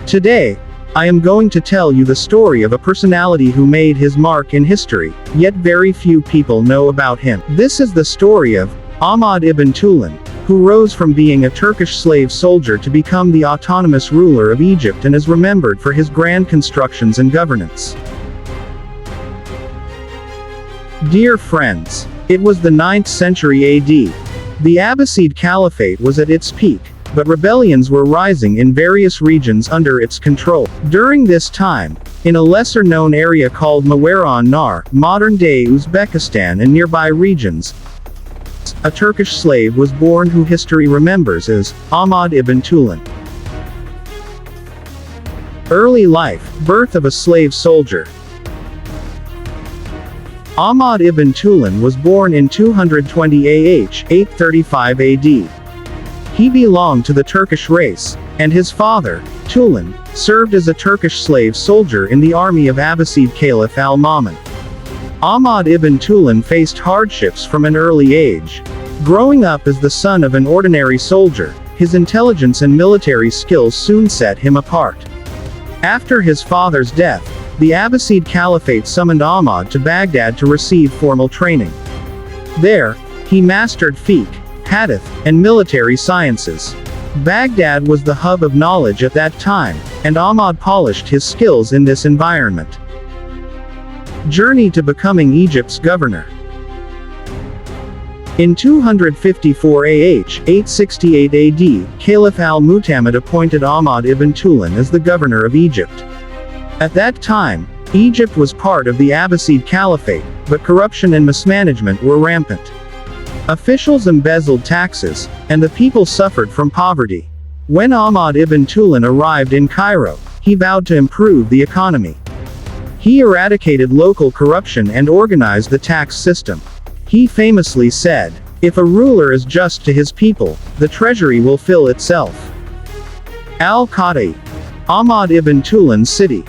Today, I am going to tell you the story of a personality who made his mark in history, yet very few people know about him. This is the story of Ahmad ibn Tulun, who rose from being a Turkish slave soldier to become the autonomous ruler of Egypt and is remembered for his grand constructions and governance. Dear friends, it was the 9th century AD. The Abbasid Caliphate was at its peak, but rebellions were rising in various regions under its control. During this time, in a lesser-known area called Mawara-an-Nahr, modern-day Uzbekistan and nearby regions, a Turkish slave was born who history remembers as Ahmad ibn Tulun. Early life, birth of a slave soldier. Ahmad ibn Tulun was born in 220 AH, 835 AD. He belonged to the Turkish race, and his father, Tulun, served as a Turkish slave soldier in the army of Abbasid Caliph al-Ma'mun. Ahmad ibn Tulun faced hardships from an early age. Growing up as the son of an ordinary soldier, his intelligence and military skills soon set him apart. After his father's death, the Abbasid Caliphate summoned Ahmad to Baghdad to receive formal training. There, he mastered fiqh, hadith, and military sciences. Baghdad was the hub of knowledge at that time, and Ahmad polished his skills in this environment. Journey to becoming Egypt's governor. In 254 AH, 868 AD, Caliph al-Mu'tamid appointed Ahmad ibn Tulun as the governor of Egypt. At that time, Egypt was part of the Abbasid Caliphate, but corruption and mismanagement were rampant. Officials embezzled taxes, and the people suffered from poverty. When Ahmad ibn Tulun arrived in Cairo, he vowed to improve the economy. He eradicated local corruption and organized the tax system. He famously said, "If a ruler is just to his people, the treasury will fill itself." Al-Qadi. Ahmad ibn Tulun's city.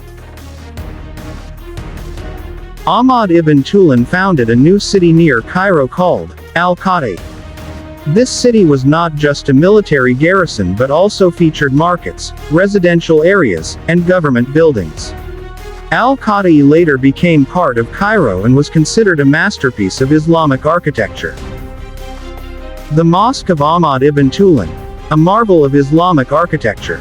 Ahmad ibn Tulun founded a new city near Cairo called Al-Qadi. This city was not just a military garrison but also featured markets, residential areas, and government buildings. Al-Qadi later became part of Cairo and was considered a masterpiece of Islamic architecture. The Mosque of Ahmad ibn Tulun, a marvel of Islamic architecture.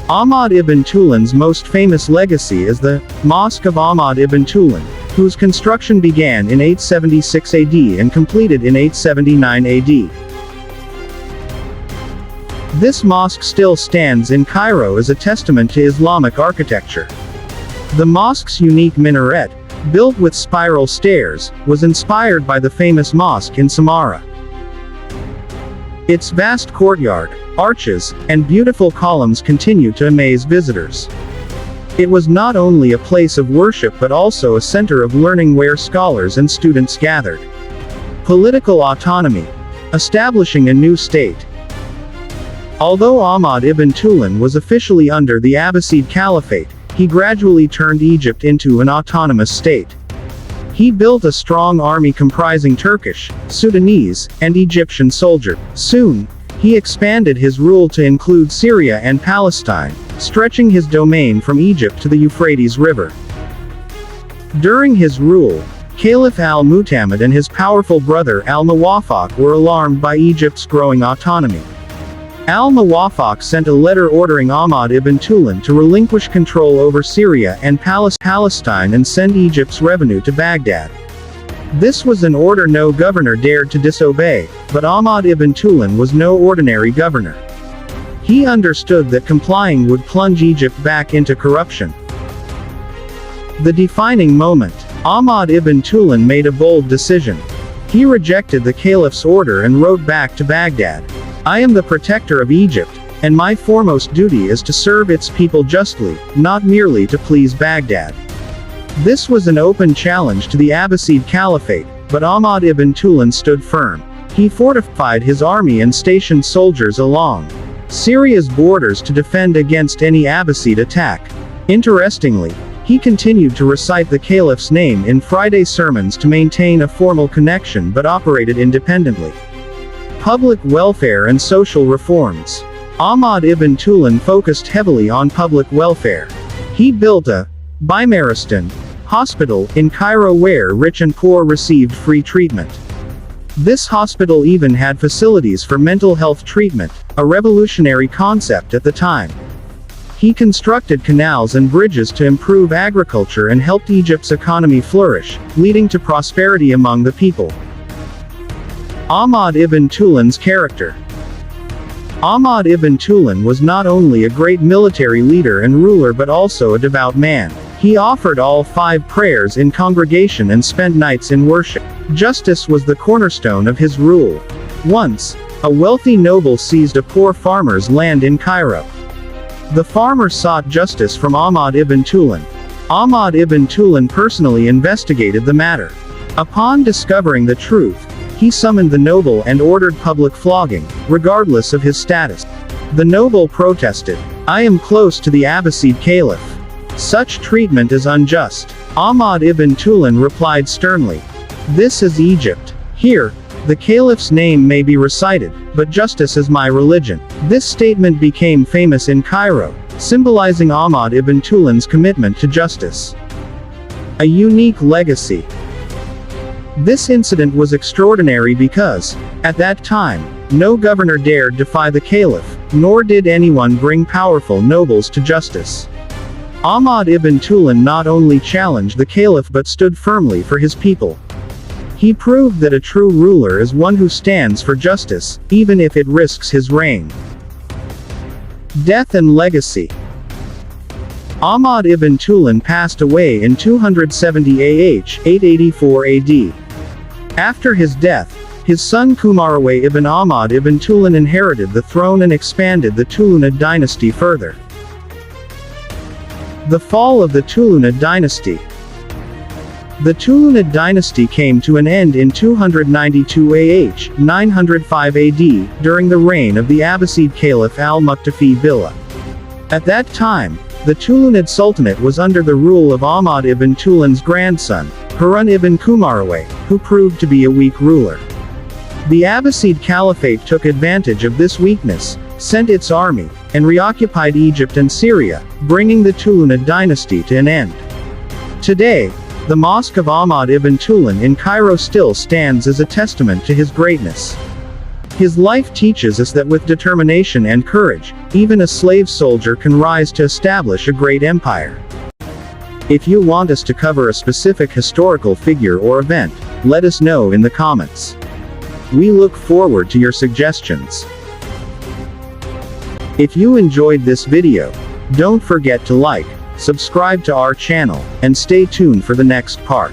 Ahmad ibn Tulun's most famous legacy is the Mosque of Ahmad ibn Tulun, whose construction began in 876 AD and completed in 879 AD. This mosque still stands in Cairo as a testament to Islamic architecture. The mosque's unique minaret, built with spiral stairs, was inspired by the famous mosque in Samarra. Its vast courtyard, arches, and beautiful columns continue to amaze visitors. It was not only a place of worship but also a center of learning where scholars and students gathered. Political autonomy. Establishing a new state. Although Ahmad ibn Tulun was officially under the Abbasid Caliphate, he gradually turned Egypt into an autonomous state. He built a strong army comprising Turkish, Sudanese, and Egyptian soldiers. Soon, he expanded his rule to include Syria and Palestine, stretching his domain from Egypt to the Euphrates River. During his rule, Caliph al-Mu'tamid and his powerful brother al-Muwaffaq were alarmed by Egypt's growing autonomy. Al-Muwaffaq sent a letter ordering Ahmad ibn Tulun to relinquish control over Syria and Palestine and send Egypt's revenue to Baghdad. This was an order no governor dared to disobey, but Ahmad ibn Tulun was no ordinary governor. He understood that complying would plunge Egypt back into corruption. The defining moment. Ahmad ibn Tulun made a bold decision. He rejected the caliph's order and wrote back to Baghdad, "I am the protector of Egypt, and my foremost duty is to serve its people justly, not merely to please Baghdad." This was an open challenge to the Abbasid Caliphate, but Ahmad ibn Tulun stood firm. He fortified his army and stationed soldiers along Syria's borders to defend against any Abbasid attack. Interestingly, he continued to recite the caliph's name in Friday sermons to maintain a formal connection but operated independently. Public welfare and social reforms. Ahmad ibn Tulun focused heavily on public welfare. He built a Bimaristan hospital in Cairo where rich and poor received free treatment. This hospital even had facilities for mental health treatment, a revolutionary concept at the time. He constructed canals and bridges to improve agriculture and helped Egypt's economy flourish, leading to prosperity among the people. Ahmad ibn Tulun's character. Ahmad ibn Tulun was not only a great military leader and ruler but also a devout man. He offered all 5 prayers in congregation and spent nights in worship. Justice was the cornerstone of his rule. Once, a wealthy noble seized a poor farmer's land in Cairo. The farmer sought justice from Ahmad ibn Tulun. Ahmad ibn Tulun personally investigated the matter. Upon discovering the truth, he summoned the noble and ordered public flogging, regardless of his status. The noble protested, "I am close to the Abbasid Caliph. Such treatment is unjust." Ahmad ibn Tulun replied sternly, "This is Egypt. Here, the Caliph's name may be recited, but justice is my religion." This statement became famous in Cairo, symbolizing Ahmad ibn Tulun's commitment to justice. A unique legacy. This incident was extraordinary because, at that time, no governor dared defy the Caliph, nor did anyone bring powerful nobles to justice. Ahmad ibn Tulun not only challenged the Caliph but stood firmly for his people. He proved that a true ruler is one who stands for justice, even if it risks his reign. Death and legacy. Ahmad ibn Tulun passed away in 270 AH, 884 AD. After his death, his son Kumarawayh ibn Ahmad ibn Tulun inherited the throne and expanded the Tulunid dynasty further. The fall of the Tulunid dynasty. The Tulunid dynasty came to an end in 292 AH, 905 AD, during the reign of the Abbasid Caliph al-Muqtafi Billah. At that time, the Tulunid Sultanate was under the rule of Ahmad ibn Tulun's grandson, Harun ibn Kumarawayh, who proved to be a weak ruler. The Abbasid Caliphate took advantage of this weakness, sent its army, and reoccupied Egypt and Syria, bringing the Tulunid dynasty to an end. Today, the Mosque of Ahmad ibn Tulun in Cairo still stands as a testament to his greatness. His life teaches us that with determination and courage, even a slave soldier can rise to establish a great empire. If you want us to cover a specific historical figure or event, let us know in the comments. We look forward to your suggestions. If you enjoyed this video, don't forget to like, subscribe to our channel, and stay tuned for the next part.